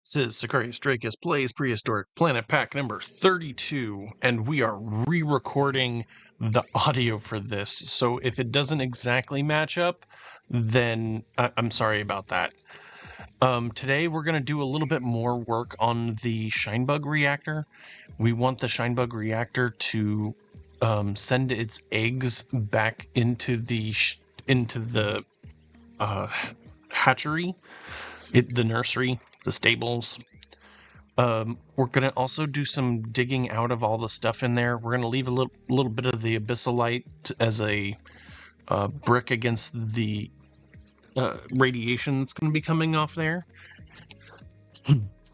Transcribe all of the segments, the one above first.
This is Sicarius Dracus Plays Prehistoric Planet Pack number 32, and we are re-recording the audio for this, so if it doesn't exactly match up, then I'm sorry about that. Today we're going to do a little bit more work on the Shinebug reactor. We want the Shinebug reactor to send its eggs back into the hatchery, the nursery, the stables. We're gonna also do some digging out of all the stuff in there. We're gonna leave a little bit of the abyssalite as a brick against the radiation that's gonna be coming off there.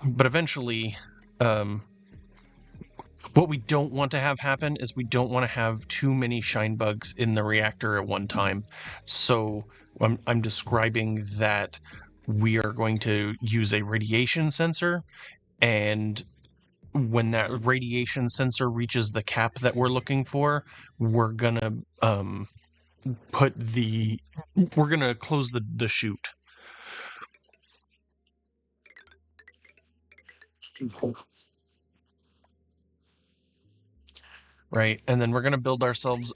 But eventually, what we don't want to have happen is we don't want to have too many shine bugs in the reactor at one time. So I'm describing that we are going to use a radiation sensor, and when that radiation sensor reaches the cap that we're looking for, we're gonna close the chute. Right, and then we're gonna build ourselves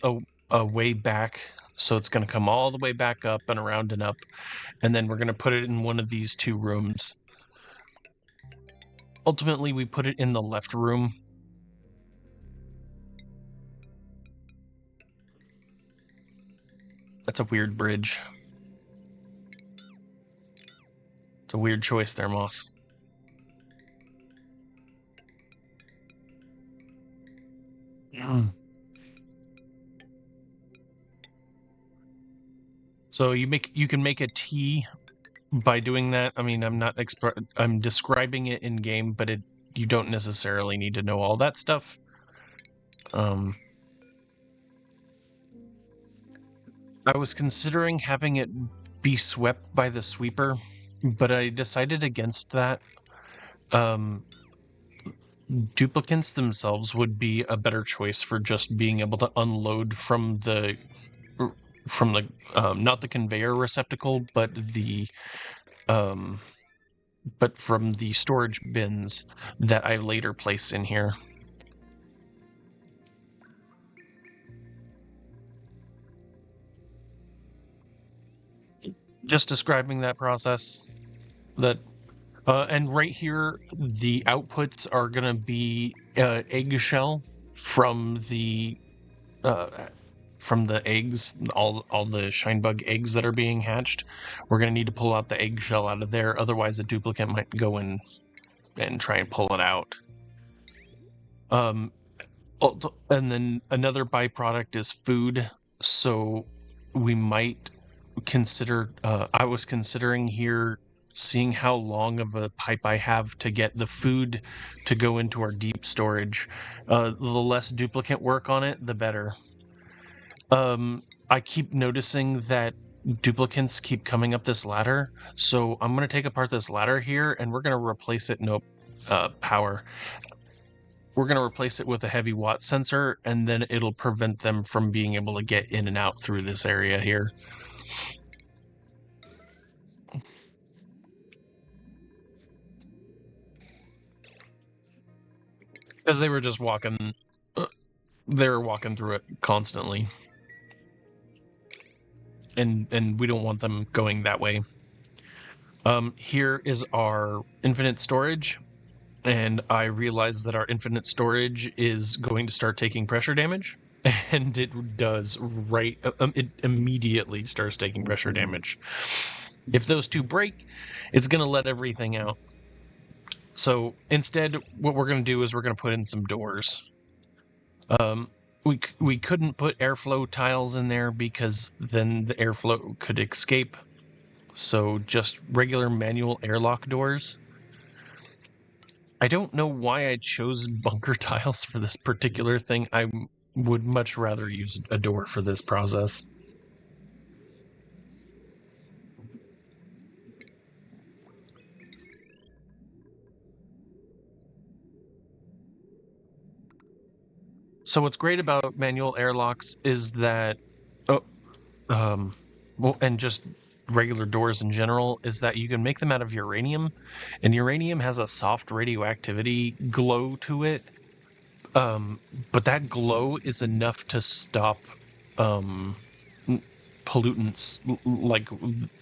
a way back, so it's gonna come all the way back up and around and up, and then we're gonna put it in one of these two rooms. Ultimately, we put it in the left room. That's a weird bridge. It's a weird choice there, Moss. So you can make a T by doing that. I mean, I'm describing it in game, but you don't necessarily need to know all that stuff. I was considering having it be swept by the sweeper, but I decided against that. Duplicants themselves would be a better choice for just being able to unload from the not the conveyor receptacle, but from the storage bins that I later place in here. Just describing that process. And right here, the outputs are going to be eggshell from the eggs, all the shinebug eggs that are being hatched. We're going to need to pull out the eggshell out of there, otherwise the duplicate might go in and try and pull it out. And then another byproduct is food, so we might consider, I was considering here seeing how long of a pipe I have to get the food to go into our deep storage. The less duplicate work on it, the better. I keep noticing that duplicates keep coming up this ladder, so I'm going to take apart this ladder here, and we're going to replace it, power. We're going to replace it with a heavy watt sensor, and then it'll prevent them from being able to get in and out through this area here. Because they were just walking, through it constantly. And we don't want them going that way. Here is our infinite storage, and I realized that our infinite storage is going to start taking pressure damage, and it does it immediately starts taking pressure damage. If those two break, it's going to let everything out. So instead, what we're going to do is we're going to put in some doors. We couldn't put airflow tiles in there because then the airflow could escape. So just regular manual airlock doors. I don't know why I chose bunker tiles for this particular thing. I would much rather use a door for this process. So what's great about manual airlocks is that, and just regular doors in general is that you can make them out of uranium, and uranium has a soft radioactivity glow to it. But that glow is enough to stop pollutants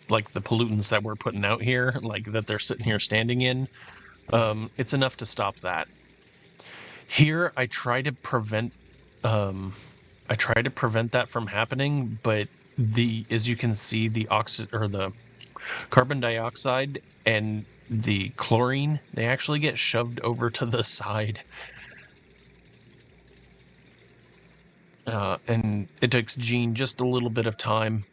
like the pollutants that we're putting out here, like that they're sitting here standing in. It's enough to stop that. Here, I try to prevent that from happening, but as you can see, the carbon dioxide and the chlorine, they actually get shoved over to the side. And it takes Gene just a little bit of time.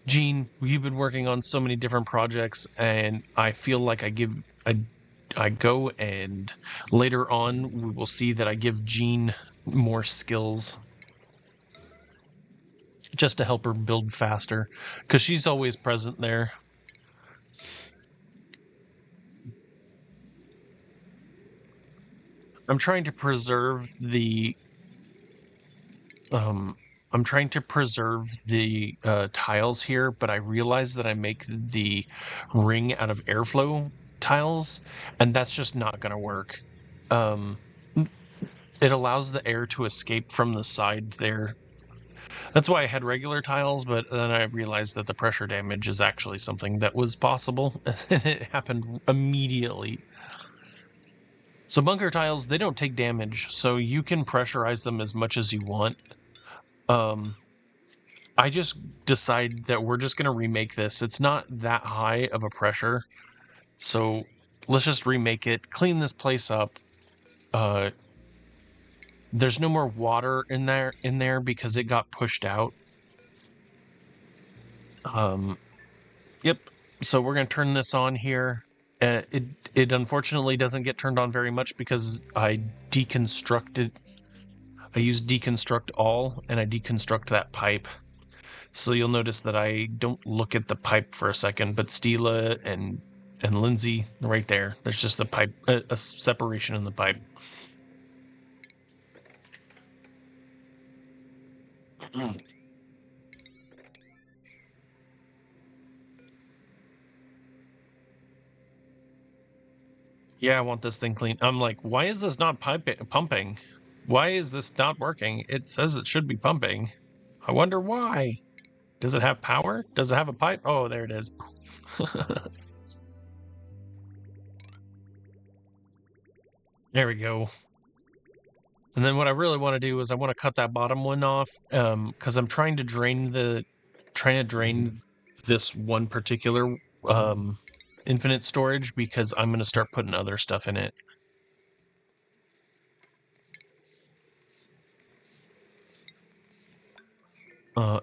Gene, you've been working on so many different projects, and I feel like I go, and later on we will see that I give Gene more skills just to help her build faster, because she's always present there. I'm trying to preserve the um I'm trying to preserve the tiles here, but I realize that I make the ring out of airflow tiles, and that's just not going to work. Um, it allows the air to escape from the side there. That's why I had regular tiles, but then I realized that the pressure damage is actually something that was possible, and it happened immediately. So bunker tiles, they don't take damage, so you can pressurize them as much as you want. I just decide that we're just going to remake this. It's not that high of a pressure, so let's just remake it, clean this place up. There's no more water in there because it got pushed out. Yep. So we're going to turn this on here. It unfortunately doesn't get turned on very much because I deconstructed. I used deconstruct all, and I deconstruct that pipe. So you'll notice that I don't look at the pipe for a second, but Stila and Lindsay right there. There's just a pipe, a separation in the pipe. Yeah, I want this thing clean. I'm like, why is this not pumping? Why is this not working? It says it should be pumping. I wonder why. Does it have power? Does it have a pipe? Oh, there it is. There we go. And then what I really want to do is I want to cut that bottom one off, because I'm trying to drain this one particular infinite storage, because I'm going to start putting other stuff in it.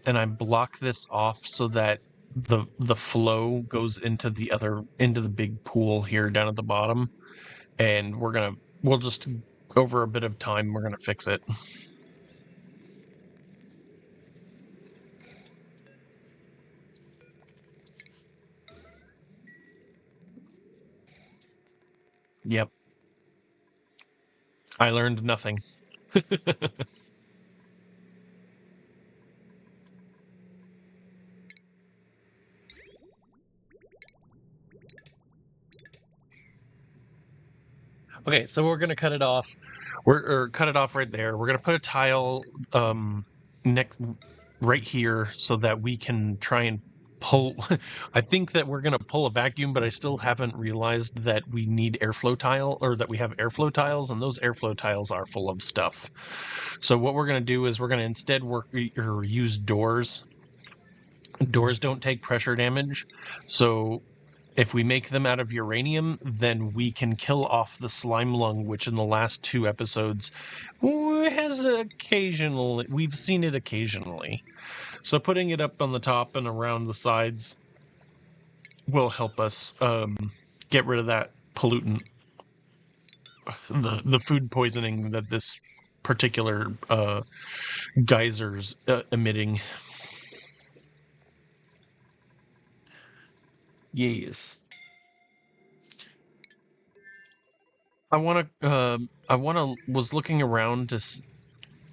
And I block this off so that the flow goes into the big pool here down at the bottom, and we'll just, over a bit of time, we're gonna fix it. Yep. I learned nothing. Okay, so we're gonna cut it off. Or cut it off right there. We're gonna put a tile next right here so that we can try and pull. I think that we're gonna pull a vacuum, but I still haven't realized that we need airflow tile, or that we have airflow tiles, and those airflow tiles are full of stuff. So what we're gonna do is we're gonna instead use doors. Doors don't take pressure damage, so if we make them out of uranium, then we can kill off the slime lung, which in the last 2 episodes we've seen it occasionally. So putting it up on the top and around the sides will help us get rid of that pollutant, the food poisoning that this particular geyser's emitting. Yes. I want to was looking around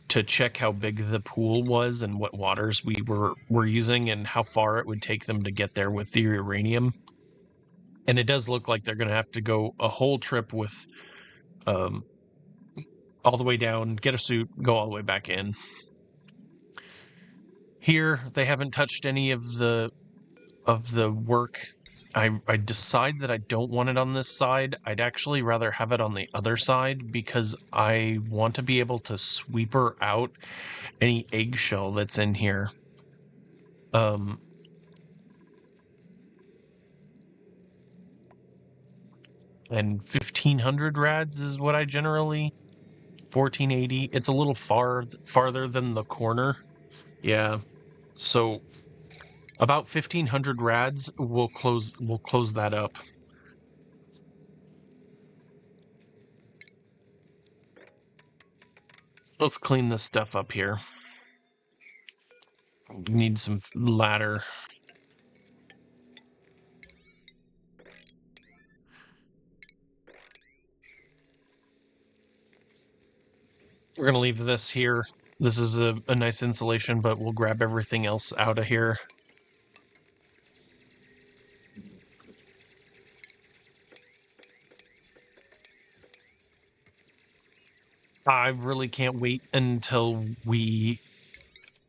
to check how big the pool was and what waters we were using and how far it would take them to get there with the uranium. And it does look like they're going to have to go a whole trip with all the way down, get a suit, go all the way back in. Here, they haven't touched any of the work. I decide that I don't want it on this side. I'd actually rather have it on the other side because I want to be able to sweeper out any eggshell that's in here. And 1500 rads is what I generally 1480. It's a little farther than the corner. Yeah. So about 1500 rads we'll close that up. Let's clean this stuff up here. Need some ladder. We're going to leave this here. This is a nice insulation, but we'll grab everything else out of here. I really can't wait until we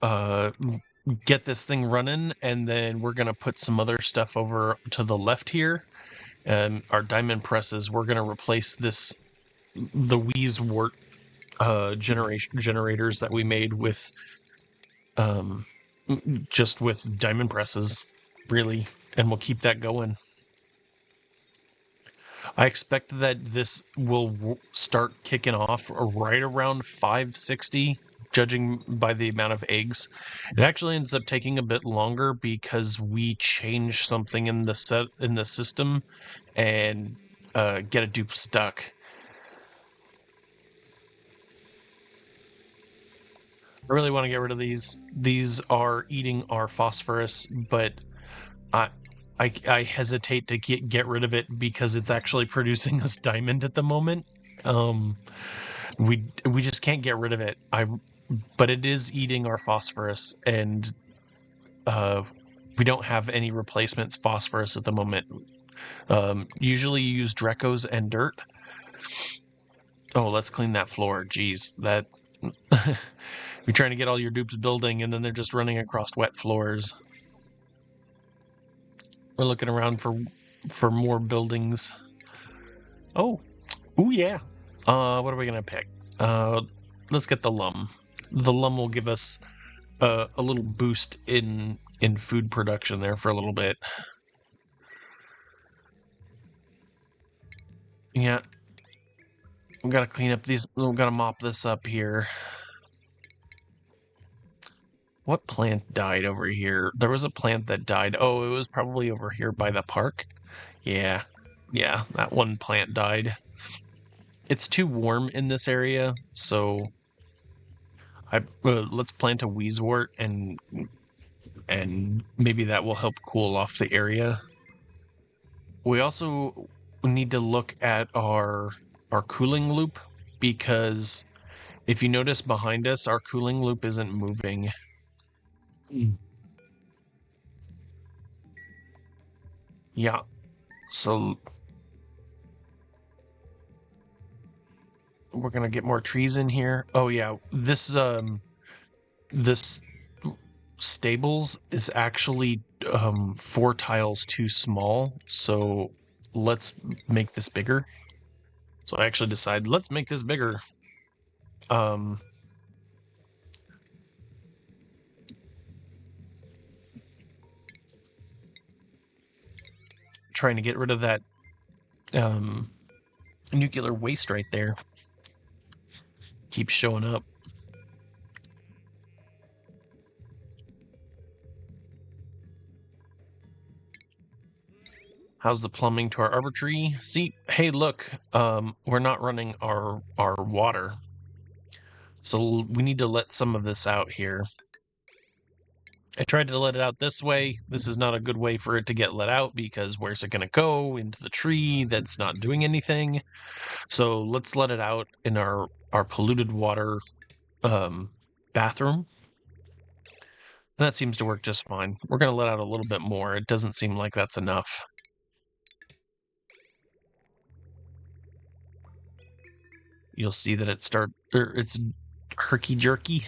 get this thing running, and then we're going to put some other stuff over to the left here. Our diamond presses, we're going to replace the Wheezewort generators that we made with just with diamond presses, really, and we'll keep that going. I expect that this will start kicking off right around 560, judging by the amount of eggs. It actually ends up taking a bit longer because we change something in the system and get a dupe stuck. I really want to get rid of these. These are eating our phosphorus, but I hesitate to get rid of it because it's actually producing us diamond at the moment. We just can't get rid of it. But it is eating our phosphorus, and we don't have any replacements phosphorus at the moment. Usually you use Drecos and dirt. Oh, let's clean that floor. Jeez, that you're trying to get all your dupes building, and then they're just running across wet floors. We're looking around for more buildings. Oh yeah. What are we gonna pick? Let's get the lum. The lum will give us a little boost in food production there for a little bit. Yeah. We gotta clean up these. We gotta mop this up here. What plant died over here? There was a plant that died. Oh, it was probably over here by the park. Yeah, that one plant died. It's too warm in this area, so let's plant a Wheezewort and maybe that will help cool off the area. We also need to look at our cooling loop, because if you notice behind us, our cooling loop isn't moving. Yeah, so we're gonna get more trees in here. Oh yeah, this stables is actually 4 tiles too small, so let's make this bigger. So I actually decided, let's make this bigger. Trying to get rid of that nuclear waste right there. Keeps showing up. How's the plumbing to our arbor tree? See, hey, look, we're not running our water. So we need to let some of this out here. I tried to let it out this way. This is not a good way for it to get let out, because where's it going to go? Into the tree that's not doing anything. So let's let it out in our polluted water bathroom. And that seems to work just fine. We're going to let out a little bit more. It doesn't seem like that's enough. You'll see that it's herky-jerky.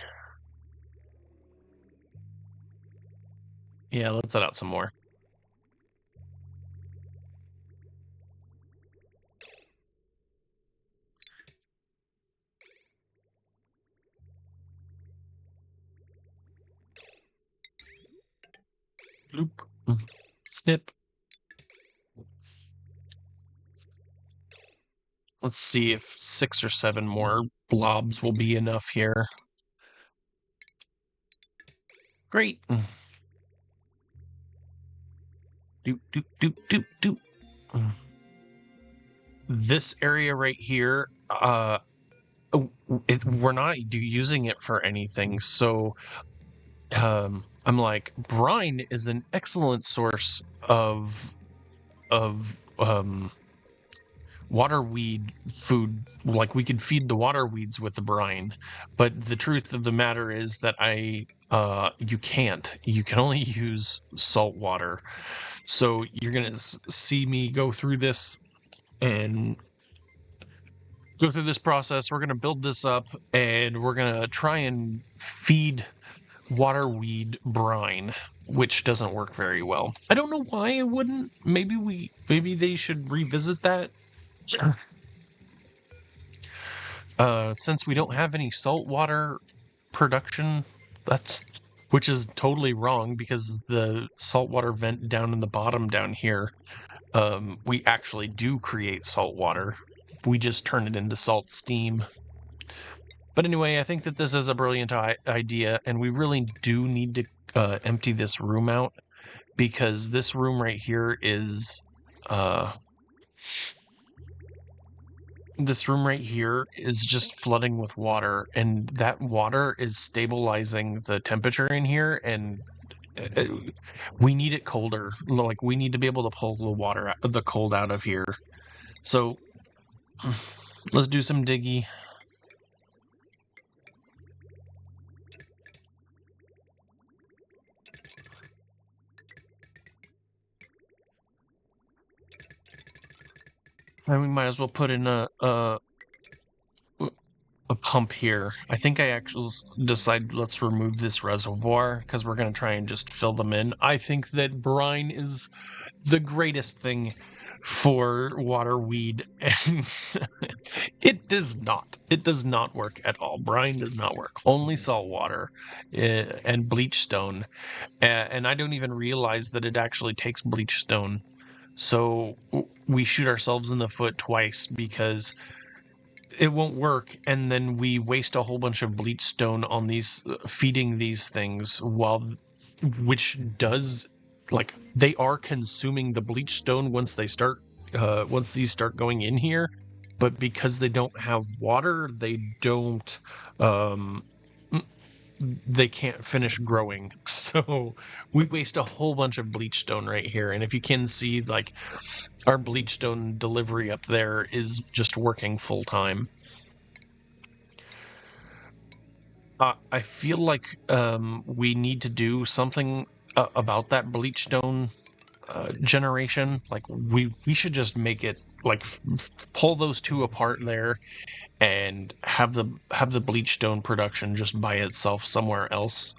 Yeah, let's let out some more. Bloop. Snip. Let's see if 6 or 7 more blobs will be enough here. Great. Doop, doop, doop, doop, doop. This area right here, we're not using it for anything, so I'm like, brine is an excellent source of waterweed food. Like, we could feed the water weeds with the brine, but the truth of the matter is that you can't. You can only use salt water. So you're gonna see me go through this and go through this process. We're gonna build this up, and we're gonna try and feed waterweed brine, which doesn't work very well. I don't know why it wouldn't. Maybe they should revisit that. Since we don't have any saltwater production, which is totally wrong, because the saltwater vent down in the bottom down here, we actually do create salt water. We just turn it into salt steam. But anyway, I think that this is a brilliant idea, and we really do need to empty this room out, because this room right here is just flooding with water, and that water is stabilizing the temperature in here, and we need it colder. Like, we need to be able to pull the cold out of here. So let's do some diggy. And we might as well put in a pump here. I think I actually decided, let's remove this reservoir, because we're going to try and just fill them in. I think that brine is the greatest thing for water weed, and it does not work at all. Brine does not work. Only salt water and bleach stone, and I don't even realize that it actually takes bleach stone. So we shoot ourselves in the foot twice, because it won't work, and then we waste a whole bunch of bleach stone on these feeding these things, which does, like, they are consuming the bleach stone once these start going in here, but because they don't have water, they can't finish growing. So we waste a whole bunch of bleach stone right here, and if you can see, like, our bleach stone delivery up there is just working full time. I feel like we need to do something about that bleach stone generation. Like, we should just make it, like, pull those two apart there, and have the bleach stone production just by itself somewhere else.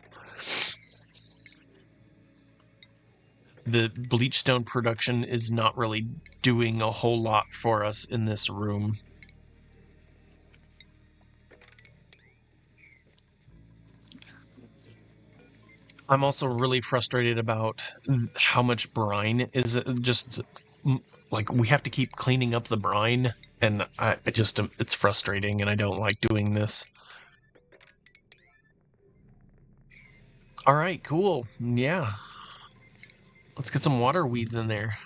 The bleach stone production is not really doing a whole lot for us in this room. I'm also really frustrated about how much brine is just, like, we have to keep cleaning up the brine, and it's frustrating, and I don't like doing this. All right, cool. Yeah. Let's get some water weeds in there.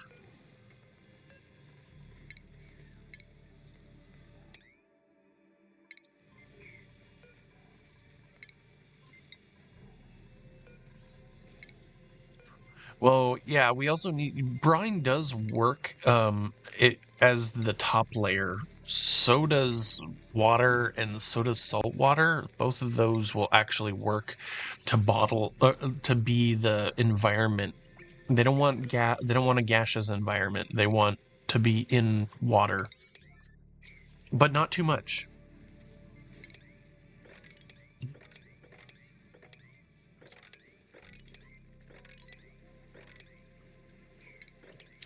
Well, yeah, we also need brine does work it as the top layer. So does water and so does salt water. Both of those will actually work to bottle to be the environment. They don't want they don't want a gaseous environment. They want to be in water, but not too much.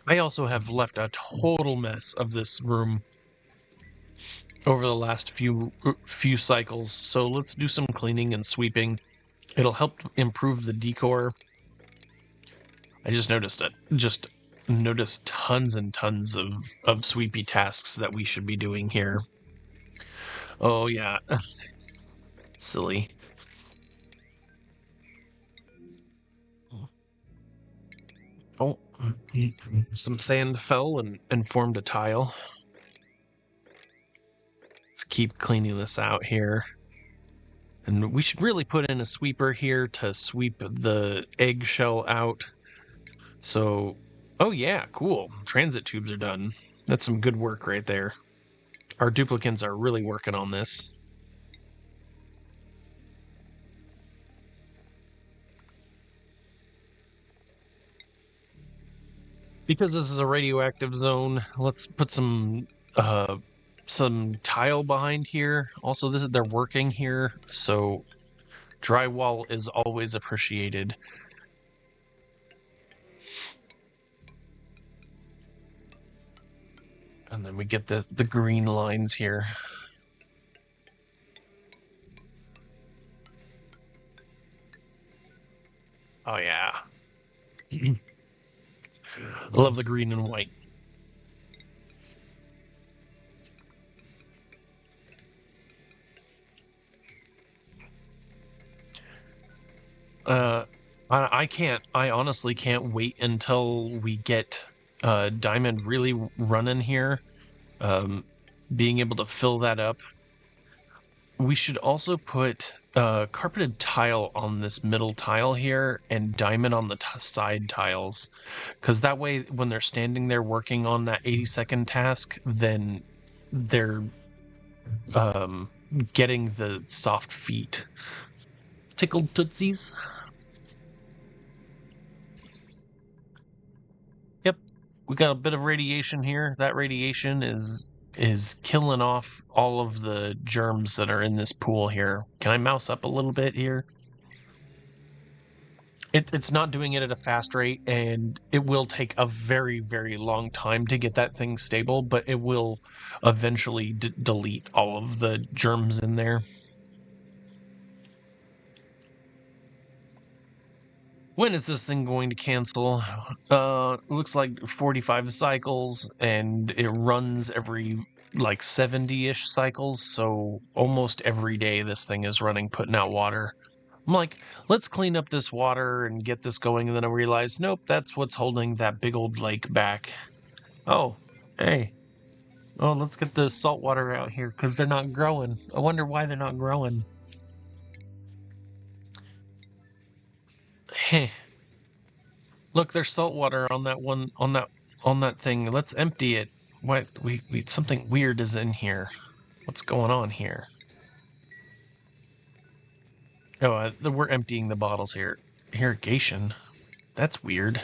I also have left a total mess of this room over the last few cycles, so let's do some cleaning and sweeping. It'll help improve the decor. I just noticed tons and tons of sweepy tasks that we should be doing here. Oh yeah, silly. Oh, some sand fell and formed a tile. Let's keep cleaning this out here. And we should really put in a sweeper here to sweep the eggshell out. So, oh yeah, cool. Transit tubes are done. That's some good work right there. Our duplicants are really working on this. Because this is a radioactive zone, let's put some tile behind here. Also, they're working here, so drywall is always appreciated. And then we get the green lines here. Oh yeah. I love the green and white. I honestly can't wait until we get Diamond really running here. Being able to fill that up. We should also put carpeted tile on this middle tile here and diamond on the side tiles. Because that way, when they're standing there working on that 80-second task, then they're getting the soft feet. Tickled tootsies. Yep, we got a bit of radiation here. That radiation is killing off all of the germs that are in this pool here. Can I mouse up a little bit here? It's not doing it at a fast rate, and it will take a very, very long time to get that thing stable, but it will eventually delete all of the germs in there. When is this thing going to cancel? Looks like 45 cycles, and it runs every like 70-ish cycles, so almost every day this thing is running, putting out water. I'm like, let's clean up this water and get this going, and then I realized, nope, that's what's holding that big old lake back. Oh, hey. Oh, let's get the salt water out here, because they're not growing. I wonder why they're not growing. Heh. Look, there's salt water on that one on that thing. Let's empty it. What we something weird is in here. What's going on here? Oh, we're emptying the bottles here. Irrigation. That's weird.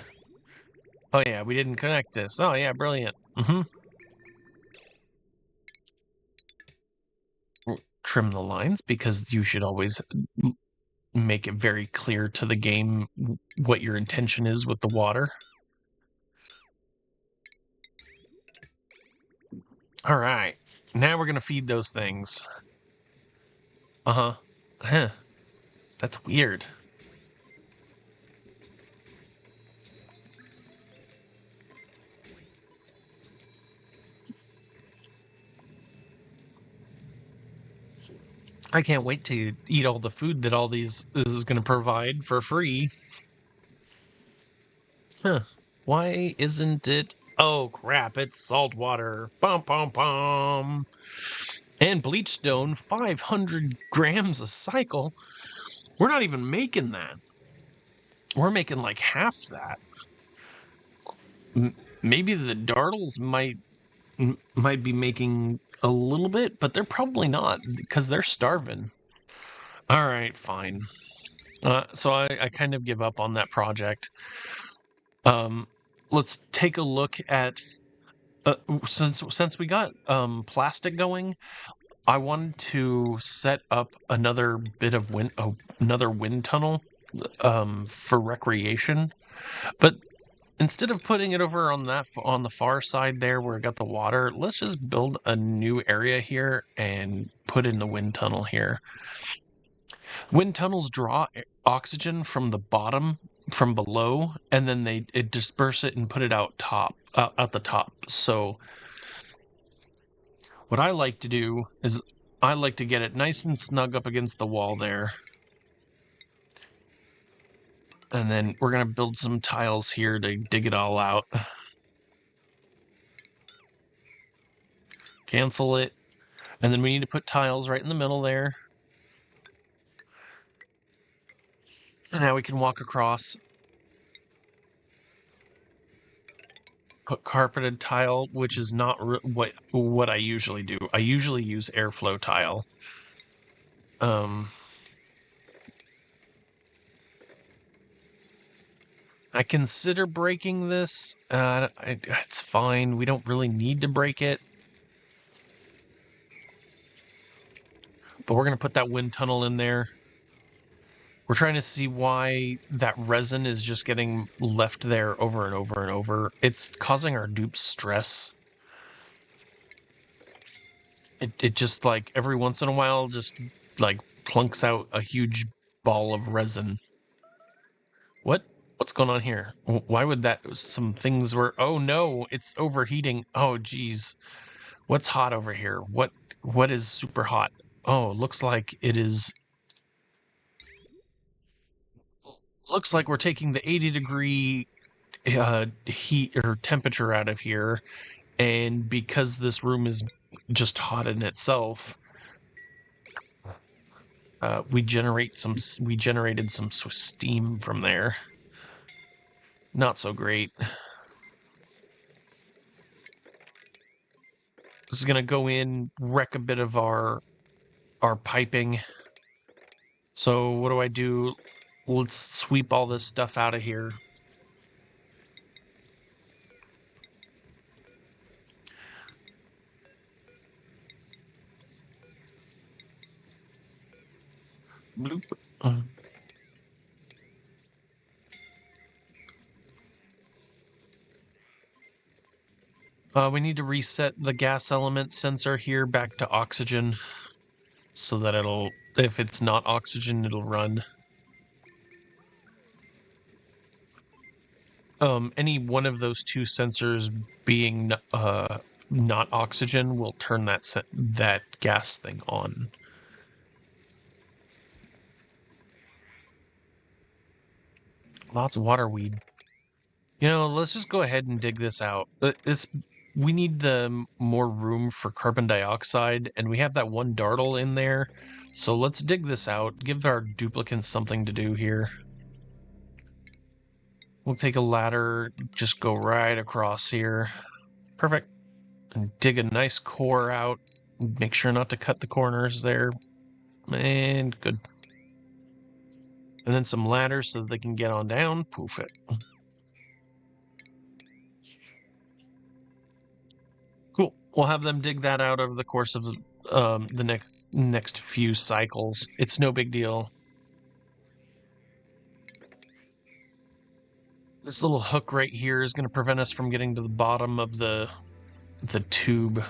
Oh yeah, we didn't connect this. Oh yeah, brilliant. Trim the lines because you should always make it very clear to the game what your intention is with the water. All right, now we're gonna feed those things. Uh-huh. Huh. That's weird. I can't wait to eat all the food that all this is going to provide for free. Huh. Why isn't it? Oh, crap. It's salt water. Bum, bum, bum. And bleach stone, 500 grams a cycle. We're not even making that. We're making like half that. maybe the Dartles might be making a little bit, but they're probably not because they're starving. All right, fine. So I kind of give up on that project. Let's take a look at since we got plastic going. I wanted to set up another bit of another wind tunnel for recreation, but instead of putting it over on on the far side there where it got the water, let's just build a new area here and put in the wind tunnel here. Wind tunnels draw oxygen from the bottom, from below, and then they disperse it and put it out the top. So what I like to do is I like to get it nice and snug up against the wall there. And then we're going to build some tiles here to dig it all out. Cancel it. And then we need to put tiles right in the middle there. And now we can walk across. Put carpeted tile, which is not what I usually do. I usually use airflow tile. I consider breaking this. It's fine. We don't really need to break it. But we're going to put that wind tunnel in there. We're trying to see why that resin is just getting left there over and over and over. It's causing our dupes stress. It just like every once in a while just like plunks out a huge ball of resin. What's going on here? Why would that? Some things were. Oh no, it's overheating. Oh geez, what's hot over here? What is super hot? Oh, looks like it is. Looks like we're taking the 80-degree heat or temperature out of here, and because this room is just hot in itself, we generated some steam from there. Not so great. This is gonna go in, wreck a bit of our piping. So what do I do? Let's sweep all this stuff out of here. Bloop. We need to reset the gas element sensor here back to oxygen so that if it's not oxygen, it'll run. Any one of those two sensors being not oxygen will turn that gas thing on. Lots of water weed. Let's just go ahead and dig this out. We need the more room for carbon dioxide, and we have that one dartle in there. So let's dig this out, give our duplicants something to do here. We'll take a ladder, just go right across here. Perfect. And dig a nice core out. Make sure not to cut the corners there. And good. And then some ladders so that they can get on down. Poof it. Cool. We'll have them dig that out over the course of the next few cycles. It's no big deal. This little hook right here is going to prevent us from getting to the bottom of the tube.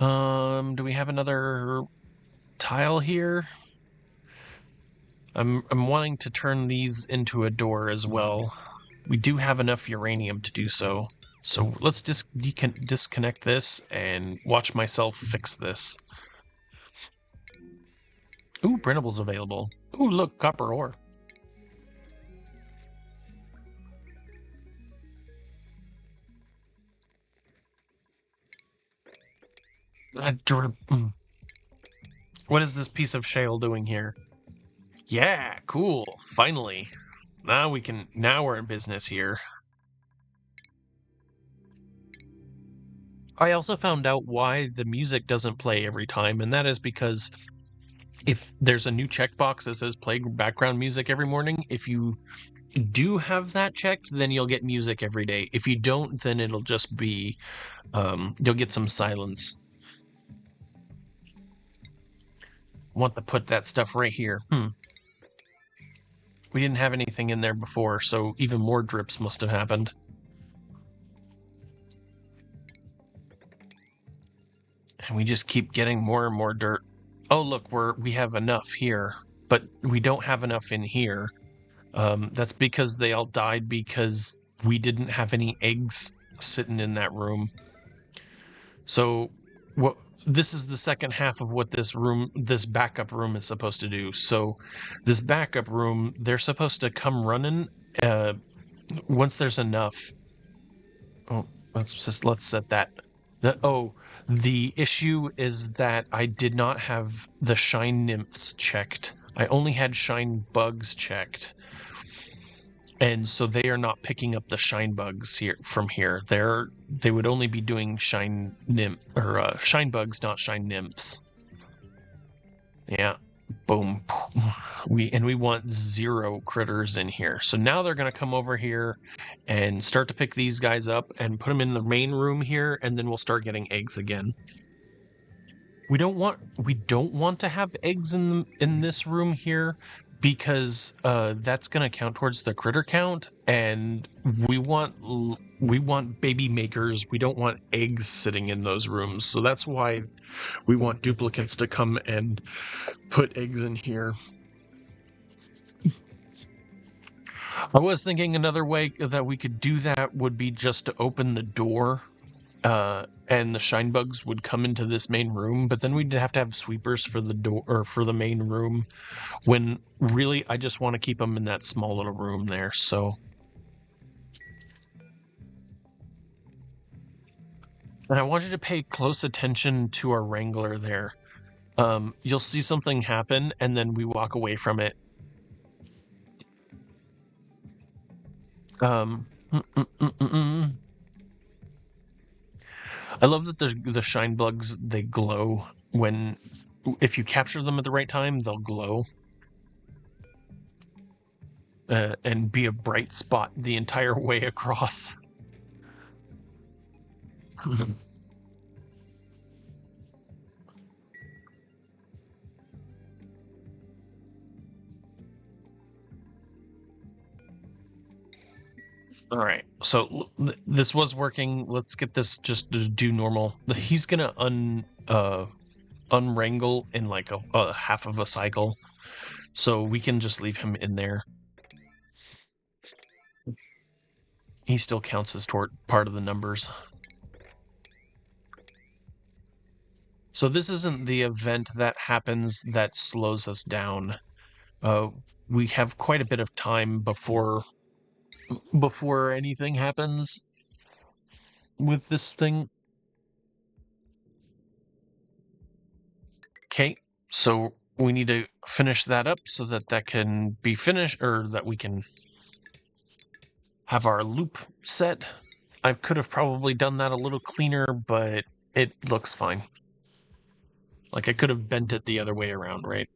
Do we have another tile here? I'm wanting to turn these into a door as well. We do have enough uranium to do so. So let's disconnect this and watch myself fix this. Ooh, printables available. Ooh, look, copper ore. What is this piece of shale doing here? Yeah, cool. Finally. Now we're in business here. I also found out why the music doesn't play every time, and that is because if there's a new checkbox that says play background music every morning, if you do have that checked, then you'll get music every day. If you don't, then it'll just be you'll get some silence. Want to put that stuff right here. We didn't have anything in there before, so even more drips must have happened. And we just keep getting more and more dirt. Oh, look, we have enough here, but we don't have enough in here. That's because they all died because we didn't have any eggs sitting in that room. So what this is the second half of what this backup room is supposed to do. So this backup room, they're supposed to come running once there's enough. Oh, let's set that. The issue is that I did not have the shine nymphs checked. I only had shine bugs checked. And so they are not picking up the shine bugs here from here. They would only be doing shine bugs, not shine nymphs. Yeah. Boom. We want 0 critters in here. So now they're going to come over here and start to pick these guys up and put them in the main room here, and then we'll start getting eggs again. We don't want to have eggs in this room here because that's going to count towards the critter count, and we want baby makers. We don't want eggs sitting in those rooms. So that's why we want duplicates to come and put eggs in here. I was thinking another way that we could do that would be just to open the door and the shine bugs would come into this main room, but then we'd have to have sweepers for the door or for the main room, when really I just want to keep them in that small little room there. So and I want you to pay close attention to our wrangler there. You'll see something happen and then we walk away from it. I love that the shine bugs, they glow if you capture them at the right time, they'll glow and be a bright spot the entire way across. All right, so this was working. Let's get this just to do normal. He's gonna unwrangle in like a half of a cycle, so we can just leave him in there. He still counts as part of the numbers. So this isn't the event that happens that slows us down. We have quite a bit of time before anything happens with this thing. Okay, so we need to finish that up so that can be finished, or that we can have our loop set. I could have probably done that a little cleaner, but it looks fine. Like I could have bent it the other way around, right?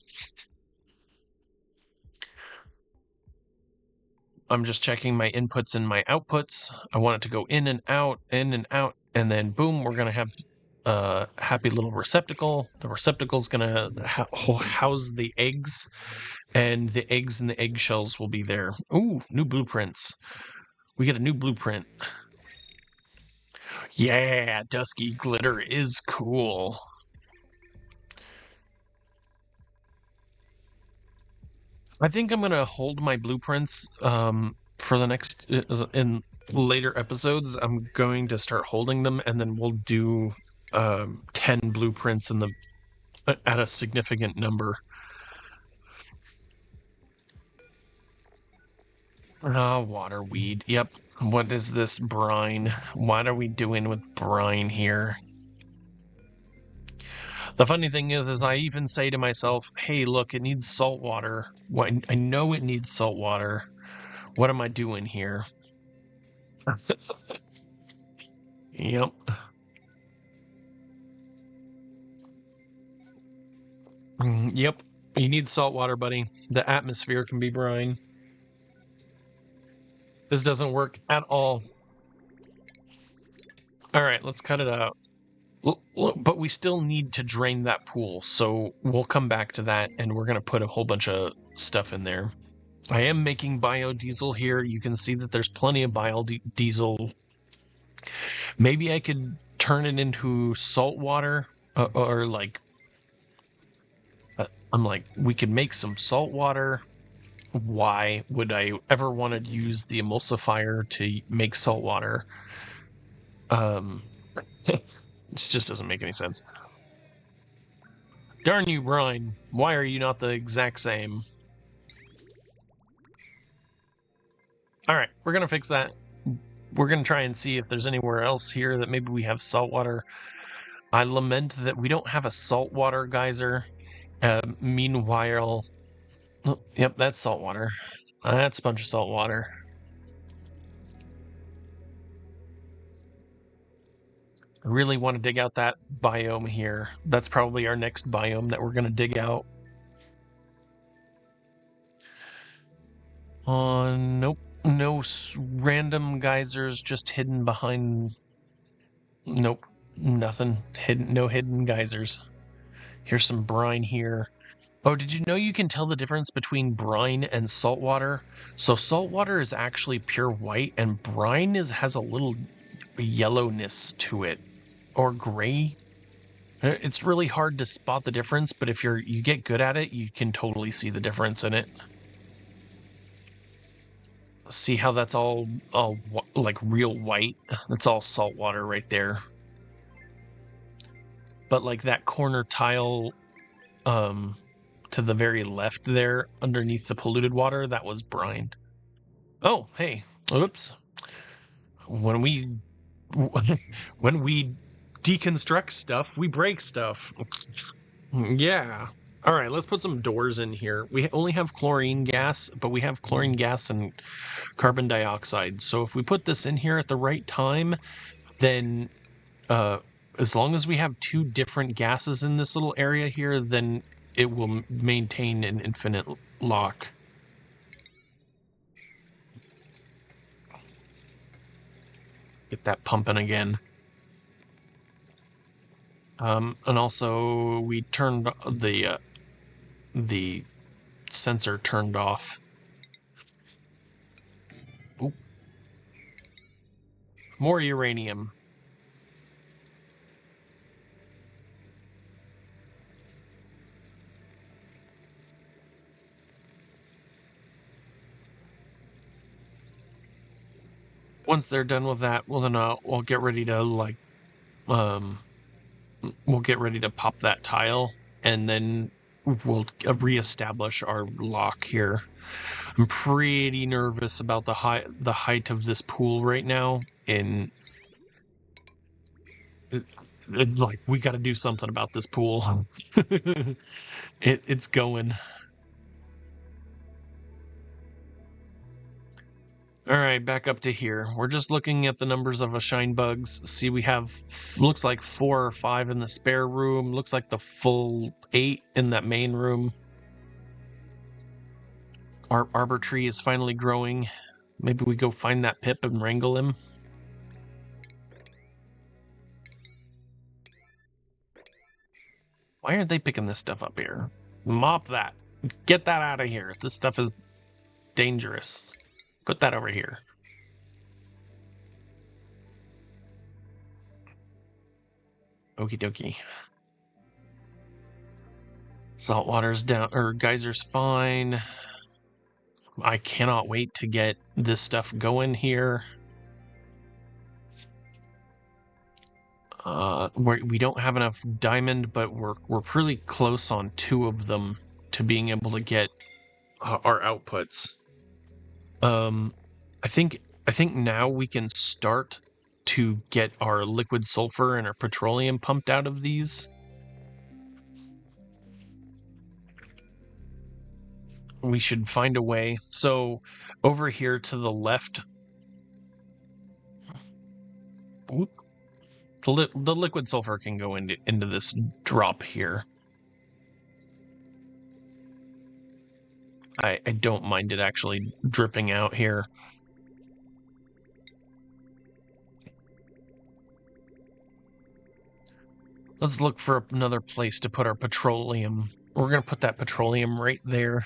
I'm just checking my inputs and my outputs. I want it to go in and out, and then boom, we're going to have a happy little receptacle. The receptacle is going to house the eggs, and the eggs and the eggshells will be there. Ooh, new blueprints. We get a new blueprint. Yeah, dusky glitter is cool. I think I'm going to hold my blueprints for the next in later episodes. I'm going to start holding them, and then we'll do 10 blueprints at a significant number. Waterweed. Yep. What is this brine? What are we doing with brine here? The funny thing is I even say to myself, hey, look, it needs salt water. I know it needs salt water. What am I doing here? Yep. Yep, you need salt water, buddy. The atmosphere can be brine. This doesn't work at all. All right, let's cut it out. But we still need to drain that pool, so we'll come back to that, and we're going to put a whole bunch of stuff in there. I am making biodiesel here. You can see that there's plenty of biodiesel. Maybe I could turn it into salt water, or like, I'm like, we could make some salt water. Why would I ever want to use the emulsifier to make salt water? It just doesn't make any sense. Darn you, brine. Why are you not the exact same? Alright, we're going to fix that. We're going to try and see if there's anywhere else here that maybe we have salt water. I lament that we don't have a saltwater geyser. Meanwhile... Oh, yep, that's salt water. That's a bunch of salt water. I really want to dig out that biome here. That's probably our next biome that we're going to dig out. Nope. No random geysers just hidden behind... Nope. Nothing. No hidden geysers. Here's some brine here. Oh, did you know you can tell the difference between brine and salt water? So salt water is actually pure white, and brine has a little yellowness to it. Or gray. It's really hard to spot the difference, but if you get good at it, you can totally see the difference in it. See how that's all like real white? That's all salt water right there. But like that corner tile to the very left there underneath the polluted water, that was brine. Oh, hey. Oops. When we deconstruct stuff, we break stuff. Yeah. All right, let's put some doors in here. We only have chlorine gas, but we have chlorine gas and carbon dioxide. So if we put this in here at the right time, then as long as we have two different gases in this little area here, then it will maintain an infinite lock. Get that pumping again. And also we turned the sensor turned off. Oop. More uranium. Once they're done with that, well then we'll get ready to like we'll get ready to pop that tile, and then we'll reestablish our lock here. I'm pretty nervous about the height of this pool right now, and like we got to do something about this pool. It's going. All right, back up to here. We're just looking at the numbers of shine bugs. See, we have, looks like 4 or 5 in the spare room. Looks like the full 8 in that main room. Our arbor tree is finally growing. Maybe we go find that Pip and wrangle him. Why aren't they picking this stuff up here? Mop that. Get that out of here. This stuff is dangerous. Put that over here. Okie dokie. Saltwater's down, or geyser's fine. I cannot wait to get this stuff going here. We don't have enough diamond, but we're pretty close on 2 of them to being able to get our outputs. I think now we can start to get our liquid sulfur and our petroleum pumped out of these. We should find a way. So over here to the left, the liquid sulfur can go into this drop here. I don't mind it actually dripping out here. Let's look for another place to put our petroleum. We're going to put that petroleum right there.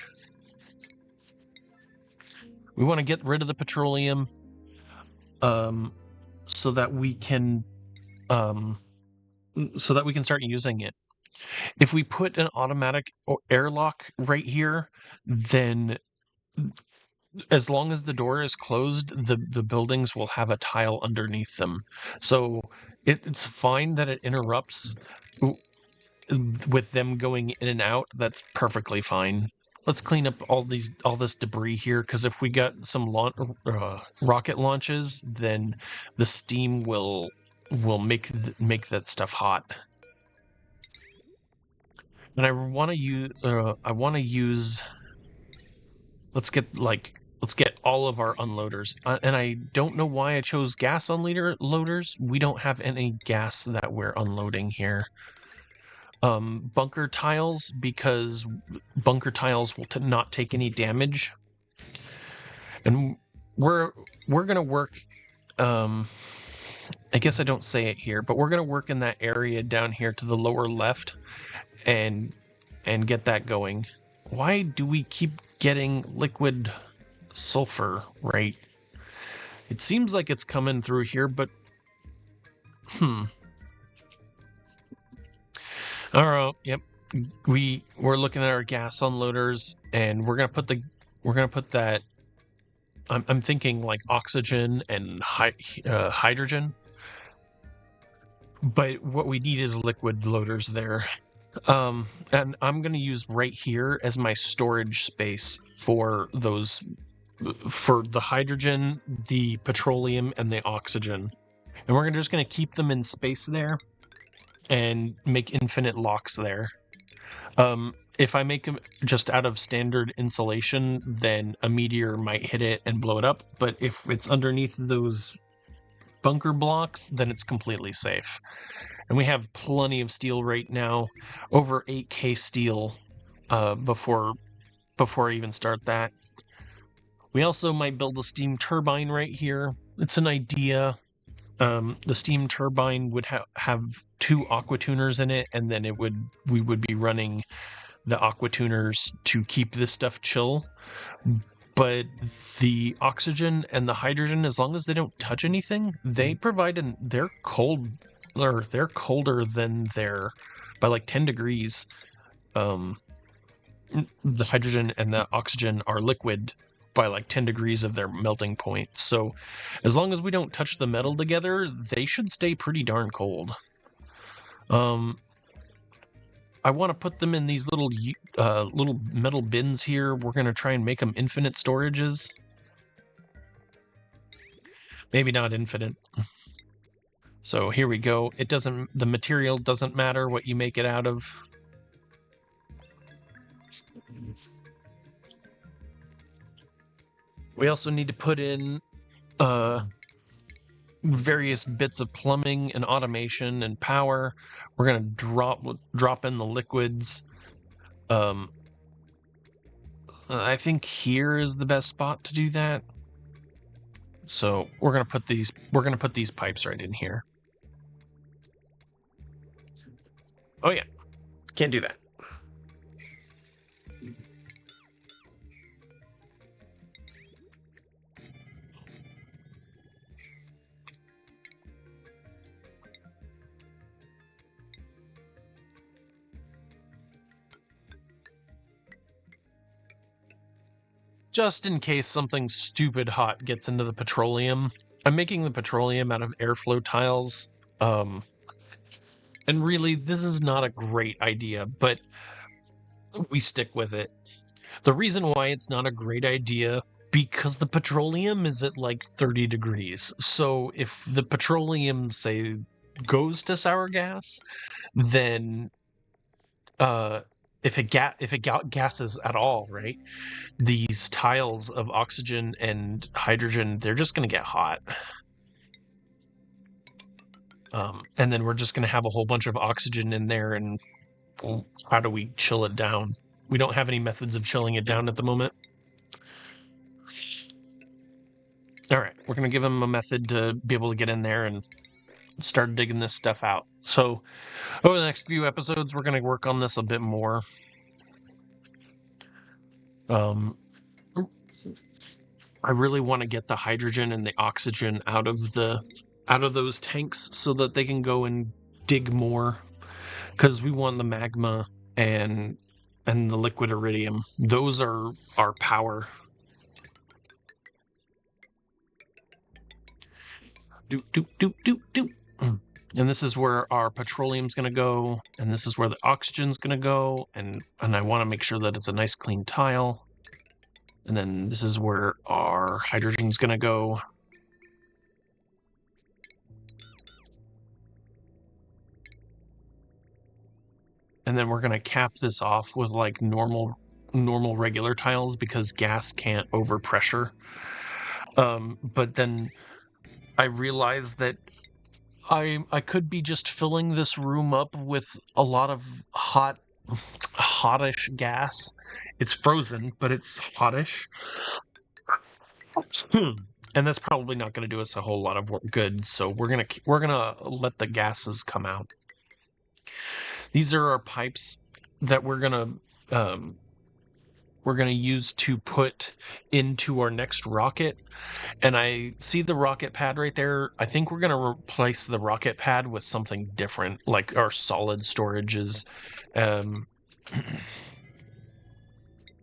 We want to get rid of the petroleum so that we can start using it. If we put an automatic airlock right here, then as long as the door is closed, the buildings will have a tile underneath them. So it's fine that it interrupts with them going in and out. That's perfectly fine. Let's clean up all this debris here, because if we got some rocket launches, then the steam will make that stuff hot. And I want to use. Let's get all of our unloaders. And I don't know why I chose gas unloaders. We don't have any gas that we're unloading here. Bunker tiles, because bunker tiles will not take any damage. And we're gonna work. I guess I don't say it here, but we're gonna work in that area down here to the lower left, and get that going. Why do we keep getting liquid sulfur, right? It seems like it's coming through here, but all right, yep. We're looking at our gas unloaders, and we're gonna put that. I'm thinking like oxygen and hydrogen, but what we need is liquid loaders there. And I'm gonna use right here as my storage space for those, for the hydrogen, the petroleum, and the oxygen. And we're just gonna keep them in space there and make infinite locks there. If I make them just out of standard insulation, then a meteor might hit it and blow it up. But if it's underneath those bunker blocks, then it's completely safe. And we have plenty of steel right now, over 8K steel before I even start that. We also might build a steam turbine right here. It's an idea. The steam turbine would have 2 aqua tuners in it, and then we would be running the aqua tuners to keep this stuff chill. But the oxygen and the hydrogen, as long as they don't touch anything, they provide they're cold, or they're colder than by like 10 degrees. The hydrogen and the oxygen are liquid by like 10 degrees of their melting point. So as long as we don't touch the metal together, they should stay pretty darn cold. I want to put them in these little metal bins here. We're going to try and make them infinite storages. Maybe not infinite. So here we go. The material doesn't matter what you make it out of. We also need to put in various bits of plumbing and automation and power. We're going to drop in the liquids. I think here is the best spot to do that. So we're going to put these pipes right in here. Oh yeah. Can't do that. Just in case something stupid hot gets into the petroleum, I'm making the petroleum out of airflow tiles. And really, this is not a great idea, but we stick with it. The reason why it's not a great idea, because the petroleum is at like 30 degrees. So if the petroleum, say, goes to sour gas, then if it gases at all, right? These tiles of oxygen and hydrogen, they're just going to get hot. And then we're just going to have a whole bunch of oxygen in there, and how do we chill it down? We don't have any methods of chilling it down at the moment. We're going to give him a method to be able to get in there and start digging this stuff out. So over the next few episodes, we're going to work on this a bit more. I really want to get the hydrogen and the oxygen out of those tanks so that they can go and dig more, because we want the magma and the liquid iridium. Those are our power. Do. And this is where our petroleum's going to go, and this is where the oxygen's going to go, and I want to make sure that it's a nice clean tile. And then this is where our hydrogen's going to go. And then we're going to cap this off with like normal regular tiles, because gas can't overpressure. But then I realized that I could be just filling this room up with a lot of hottish gas. It's frozen, but it's hottish. And that's probably not going to do us a whole lot of good, so we're gonna let the gases come out. These are our pipes that we're gonna use to put into our next rocket. And I see the rocket pad right there. I think we're going to replace the rocket pad with something different, like our solid storages.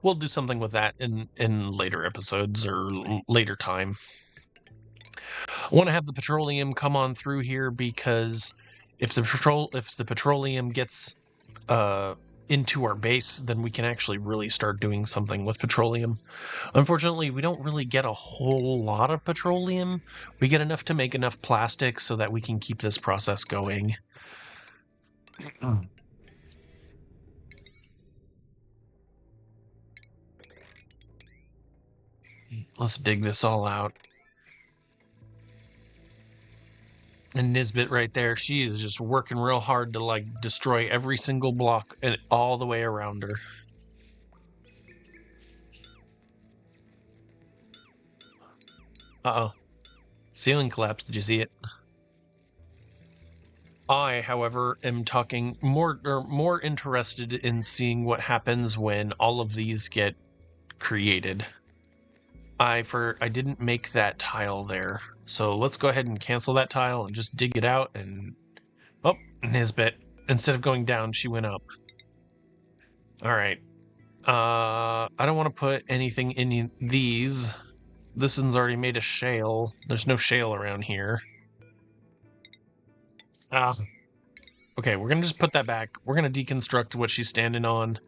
We'll do something with that in later episodes or later time. I want to have the petroleum come on through here, because if the petroleum gets into our base, then we can actually really start doing something with petroleum. Unfortunately, we don't really get a whole lot of petroleum. We get enough to make enough plastic so that we can keep this process going. Let's dig this all out. And Nisbet right there, she is just working real hard to like destroy every single block and all the way around her. Uh-oh. Ceiling collapsed. Did you see it? I, however, am talking more interested in seeing what happens when all of these get created. I didn't make that tile there, so let's go ahead and cancel that tile and just dig it out. And oh, Nisbet, instead of going down, she went up. All right. I don't want to put anything in these. This one's already made of shale. There's no shale around here. Ah. Okay, we're gonna just put that back. We're gonna deconstruct what she's standing on.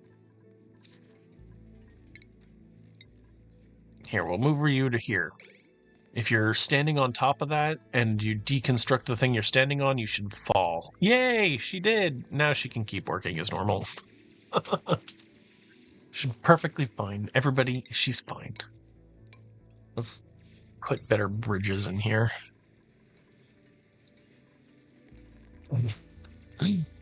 Here, we'll move you to here. If you're standing on top of that and you deconstruct the thing you're standing on, you should fall. Yay, she did! Now she can keep working as normal. She's perfectly fine. Everybody, she's fine. Let's put better bridges in here.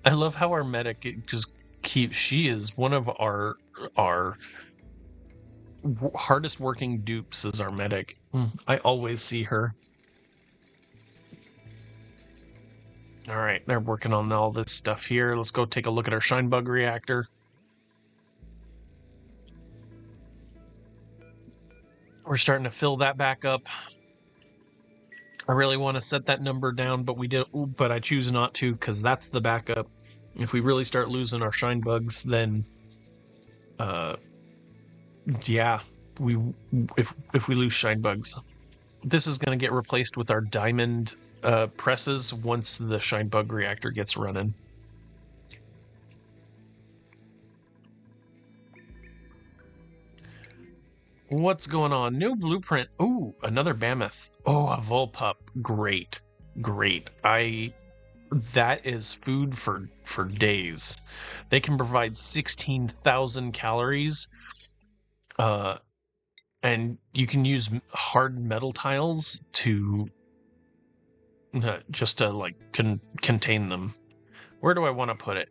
I love how our medic just keeps... She is one of our hardest working dupes is our medic. I always see her. All right, they're working on all this stuff here. Let's go take a look at our Shinebug reactor. We're starting to fill that back up. I really want to set that number down, but I choose not to, because that's the backup. If we really start losing our Shinebugs, then yeah, if we lose Shinebugs, this is going to get replaced with our diamond presses once the Shinebug reactor gets running. What's going on? New blueprint. Ooh, another mammoth. Oh, a Volpup. Great. That is food for days. They can provide 16,000 calories. And you can use hard metal tiles to just to like contain them. Where do I want to put it?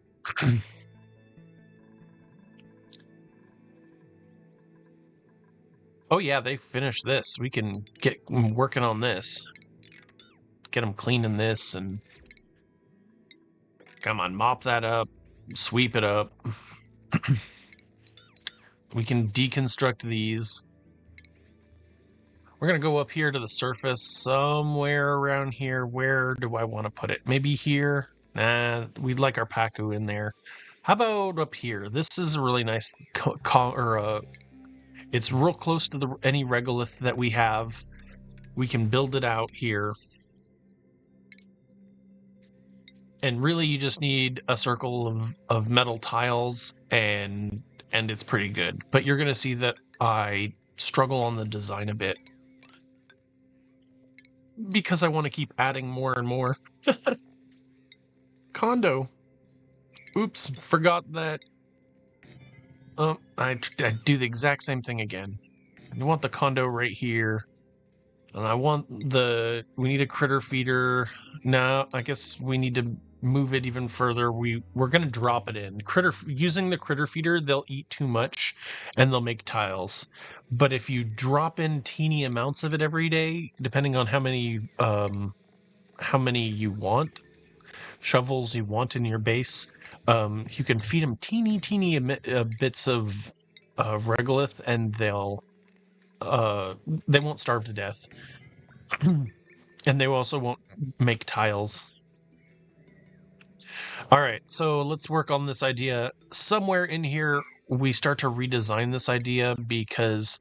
Oh yeah, they finished this. We can get working on this. Get them cleaning this and... Come on, mop that up. Sweep it up. We can deconstruct these. We're going to go up here to the surface, somewhere around here. Where do I want to put it? Maybe here? Nah, we'd like our Pacu in there. How about up here? This is a really nice... it's real close to any regolith that we have. We can build it out here. And really, you just need a circle of metal tiles, and it's pretty good. But you're going to see that I struggle on the design a bit, because I want to keep adding more and more. Condo. Oops, forgot that. I do the exact same thing again. I want the condo right here. And I want we need a critter feeder. No, I guess we need to move it even further. We're going to drop it in. Using the critter feeder, they'll eat too much and they'll make tiles. But if you drop in teeny amounts of it every day, depending on how many you want, shovels you want in your base, you can feed them teeny bits of regolith, and they won't starve to death. And they also won't make tiles. All right, so let's work on this idea. Somewhere in here, we start to redesign this idea, because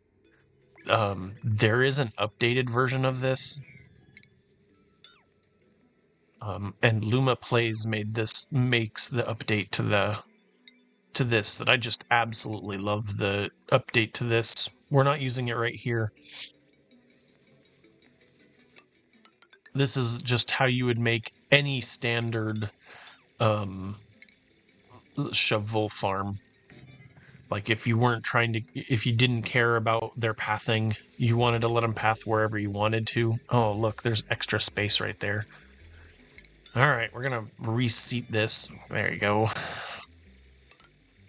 there is an updated version of this. And Luma Plays makes the update to this that I just absolutely love. The update to this. We're not using it right here. This is just how you would make any standard shovel farm. Like if you didn't care about their pathing, you wanted to let them path wherever you wanted to. Oh, look, there's extra space right there. All right, we're gonna reseat this. There you go.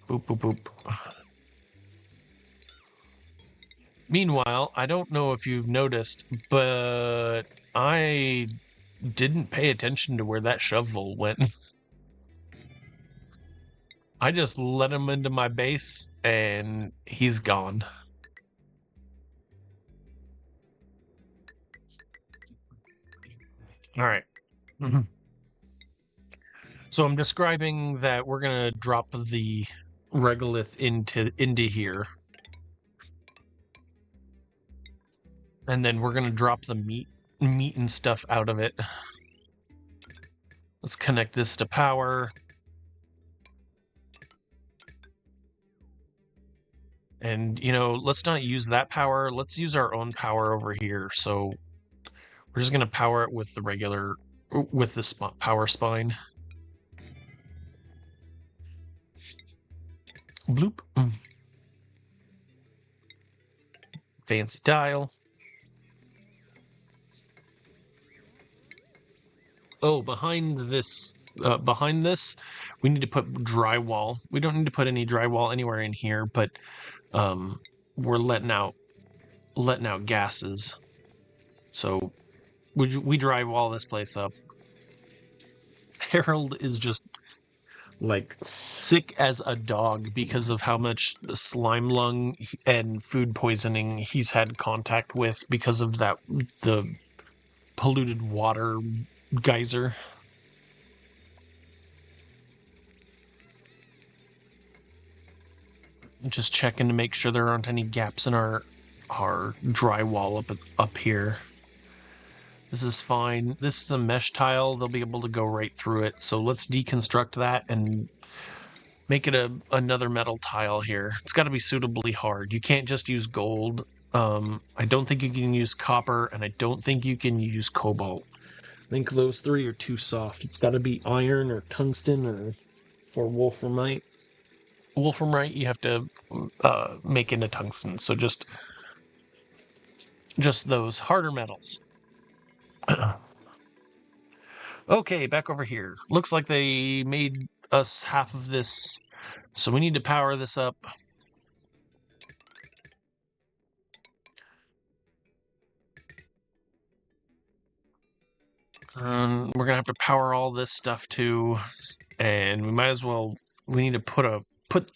Boop, boop, boop. Meanwhile, I don't know if you've noticed, but I didn't pay attention to where that shovel went. I just let him into my base, and he's gone. All right. So I'm describing that we're going to drop the regolith into here. And then we're going to drop the meat and stuff out of it. Let's connect this to power. And, let's not use that power. Let's use our own power over here. So we're just going to power it with the power spine. Bloop. Fancy tile. Oh, behind this, we need to put drywall. We don't need to put any drywall anywhere in here, but we're letting out gases. So we drywall this place up. Harold is just like sick as a dog because of how much the slime lung and food poisoning he's had contact with because of the polluted water geyser. Just checking to make sure there aren't any gaps in our drywall up here. This is fine. This is a mesh tile. They'll be able to go right through it. So let's deconstruct that and make it another metal tile here. It's got to be suitably hard. You can't just use gold. I don't think you can use copper, and I don't think you can use cobalt. I think those three are too soft. It's got to be iron or tungsten or wolframite. Wolframite you have to make into tungsten. So just those harder metals. Okay, back over here. Looks like they made us half of this, so we need to power this up. We're gonna have to power all this stuff too, and we might as well. We need to put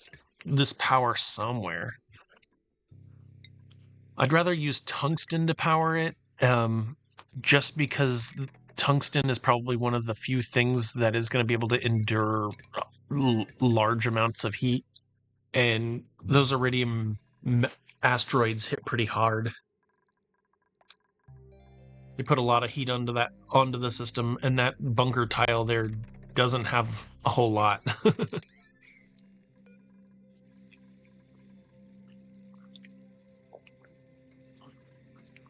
this power somewhere. I'd rather use tungsten to power it, just because tungsten is probably one of the few things that is going to be able to endure large amounts of heat, and those iridium asteroids hit pretty hard. They put a lot of heat onto the system, and that bunker tile there doesn't have a whole lot.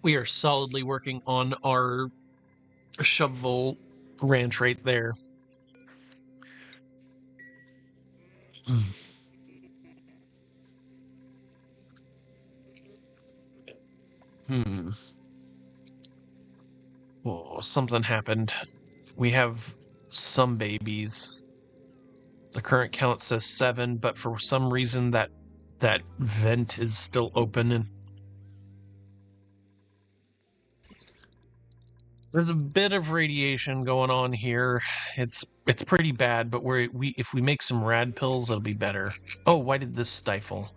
We are solidly working on our shovel ranch right there. Oh, something happened. We have some babies. The current count says 7, but for some reason that vent is still open, and there's a bit of radiation going on here. It's pretty bad, but if we make some rad pills, it'll be better. Oh, why did this stifle?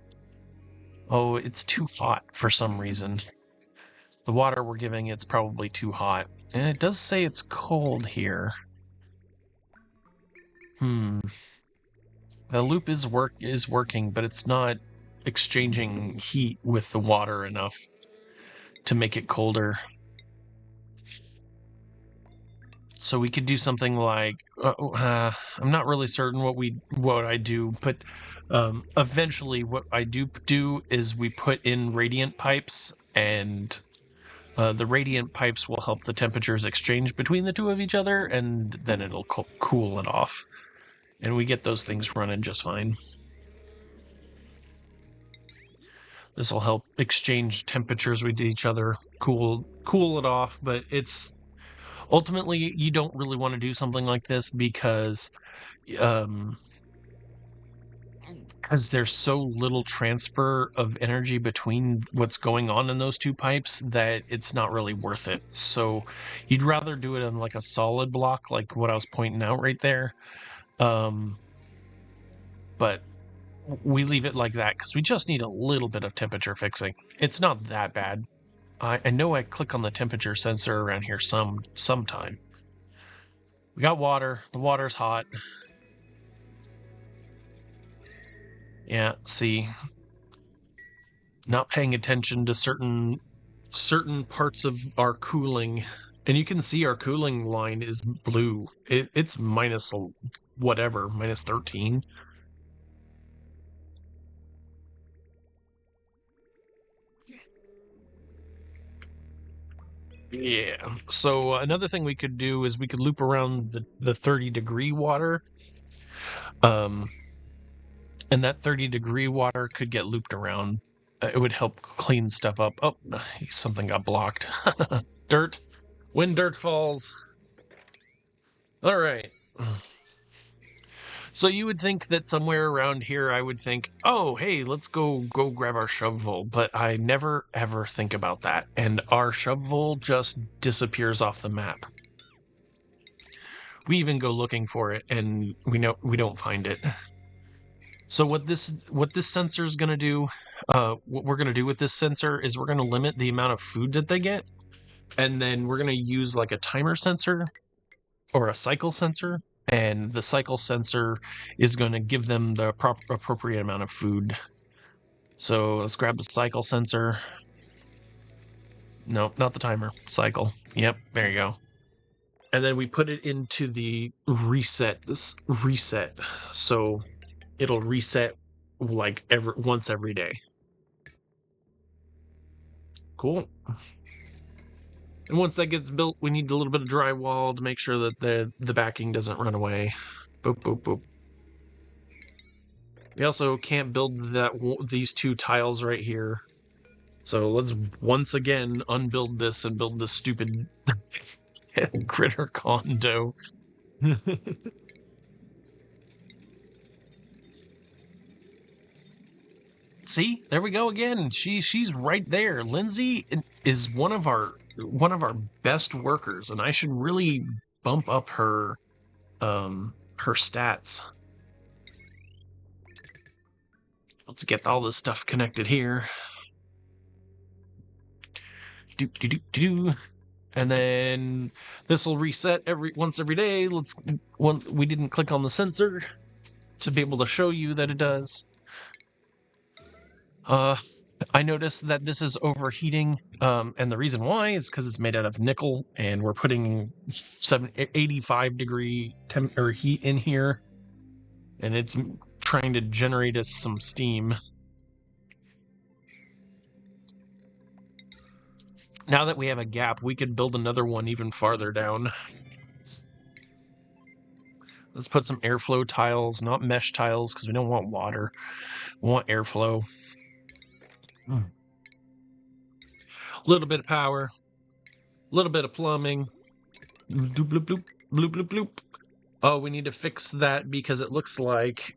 Oh, it's too hot for some reason. The water we're giving it's probably too hot. And it does say it's cold here. The loop is working, but it's not exchanging heat with the water enough to make it colder. So we could do something like I'm not really certain what I do, but eventually what I do is we put in radiant pipes, and the radiant pipes will help the temperatures exchange between the two of each other, and then it'll cool it off. And we get those things running just fine. This will help exchange temperatures with each other, cool it off, but it's ultimately you don't really want to do something like this because there's so little transfer of energy between what's going on in those two pipes that it's not really worth it. So you'd rather do it on like a solid block, like what I was pointing out right there. But we leave it like that because we just need a little bit of temperature fixing. It's not that bad. I know I click on the temperature sensor around here sometime. We got water. The water's hot. Yeah, see, not paying attention to certain parts of our cooling, and you can see our cooling line is blue. It's minus whatever, minus 13. Yeah. So another thing we could do is we could loop around the 30-degree water. And that 30-degree water could get looped around. It would help clean stuff up. Oh, something got blocked. Dirt. When dirt falls. All right. So you would think that somewhere around here I would think, oh, hey, let's go grab our shovel. But I never, ever think about that. And our shovel just disappears off the map. We even go looking for it, and we don't find it. So what this sensor is going to do, what we're going to do with this sensor is we're going to limit the amount of food that they get, and then we're going to use like a timer sensor or a cycle sensor, and the cycle sensor is going to give them the appropriate amount of food. So let's grab the cycle sensor. Nope, not the timer. Cycle. Yep, there you go. And then we put it into the reset. So it'll reset like once every day. Cool. And once that gets built, we need a little bit of drywall to make sure that the backing doesn't run away. Boop, boop, boop. We also can't build these two tiles right here. So let's once again unbuild this and build this stupid critter condo. See, there we go again. She's right there. Lindsay is one of our one of our best workers, and I should really bump up her stats. Let's get all this stuff connected here. And then this will reset once every day. We didn't click on the sensor to be able to show you that it does. I noticed that this is overheating, and the reason why is because it's made out of nickel, and we're putting 85 degree heat in here, and it's trying to generate us some steam. Now that we have a gap, we could build another one even farther down. Let's put some airflow tiles, not mesh tiles, because we don't want water. We want airflow. A little bit of power, a little bit of plumbing. Bloop, bloop, bloop, bloop, bloop, bloop. Oh, we need to fix that because it looks like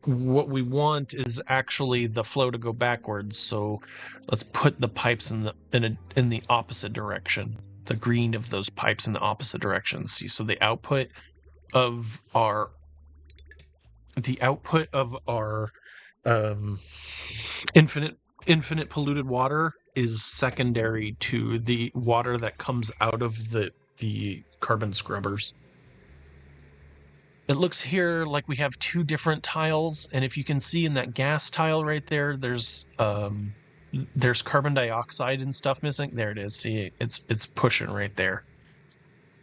what we want is actually the flow to go backwards. So let's put the pipes in the opposite direction. The green of those pipes in the opposite direction. See, so the output of our infinite polluted water is secondary to the water that comes out of the carbon scrubbers. It looks here like we have two different tiles, and if you can see in that gas tile right there, there's carbon dioxide and stuff missing. There it is. See, it's pushing right there.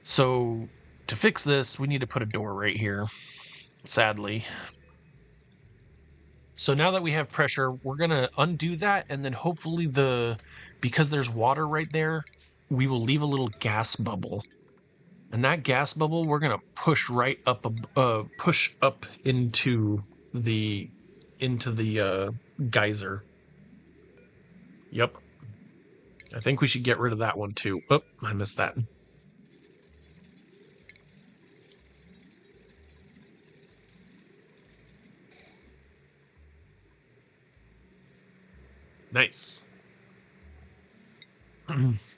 So to fix this, we need to put a door right here, sadly. So now that we have pressure, we're going to undo that, and then hopefully because there's water right there, we will leave a little gas bubble. And that gas bubble, we're going to push right up, push up into the geyser. Yep. I think we should get rid of that one too. Oh, I missed that. Nice.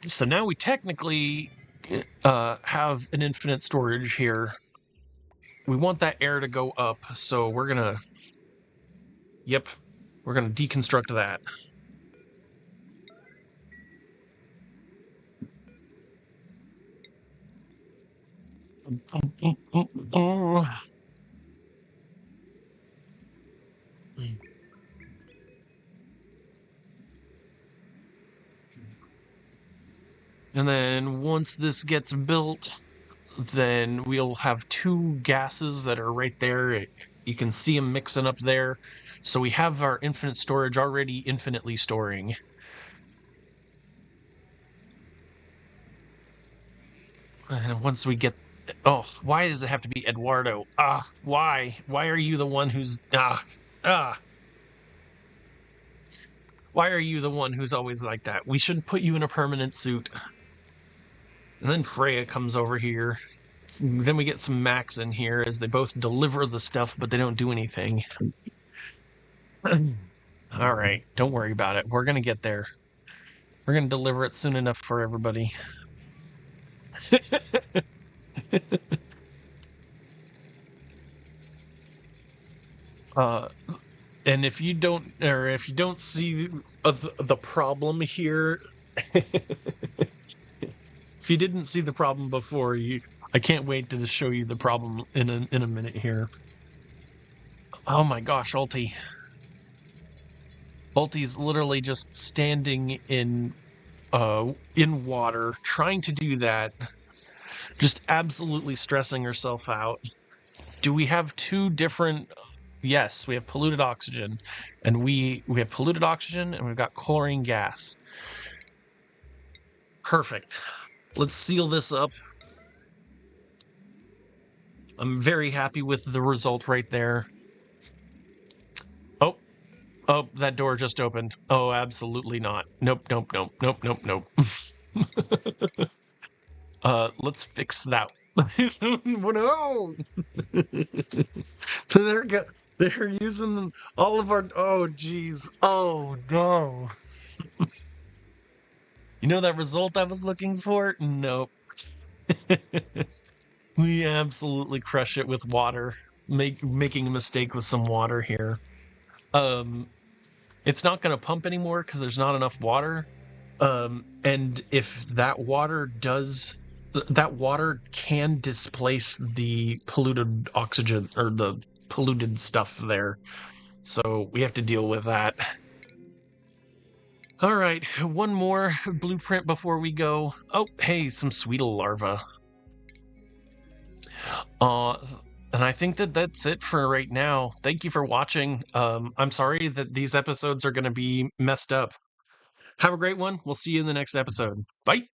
So now we technically have an infinite storage here. We want that air to go up, so we're gonna deconstruct that. And then once this gets built, then we'll have two gases that are right there. You can see them mixing up there. So we have our infinite storage already infinitely storing. And once we get... Oh, why does it have to be Eduardo? Why? Why are you the one who's... Why are you the one who's always like that? We should put you in a permanent suit. And then Freya comes over here. Then we get some Max in here as they both deliver the stuff, but they don't do anything. All right, don't worry about it. We're going to get there. We're going to deliver it soon enough for everybody. And if you don't see the problem here, if you didn't see the problem before, I can't wait to show you the problem in a minute here. Oh my gosh, Ulti. Ulti's literally just standing in water, trying to do that, just absolutely stressing herself out. Do we have two different... Yes, we have polluted oxygen, and we have polluted oxygen, and we've got chlorine gas. Perfect. Let's seal this up. I'm very happy with the result right there. Oh, that door just opened. Oh, absolutely not. Nope. Let's fix that. No! They're using all of our... Oh, jeez. Oh, no. You know that result I was looking for? Nope. We absolutely crush it with water. Making a mistake with some water here. Um, it's not going to pump anymore because there's not enough water. And if that water can displace the polluted oxygen or the polluted stuff there. So we have to deal with that. All right, one more blueprint before we go. Oh, hey, some Sweetle larvae. Uh, and I think that that's it for right now. Thank you for watching. I'm sorry that these episodes are going to be messed up. Have a great one. We'll see you in the next episode. Bye.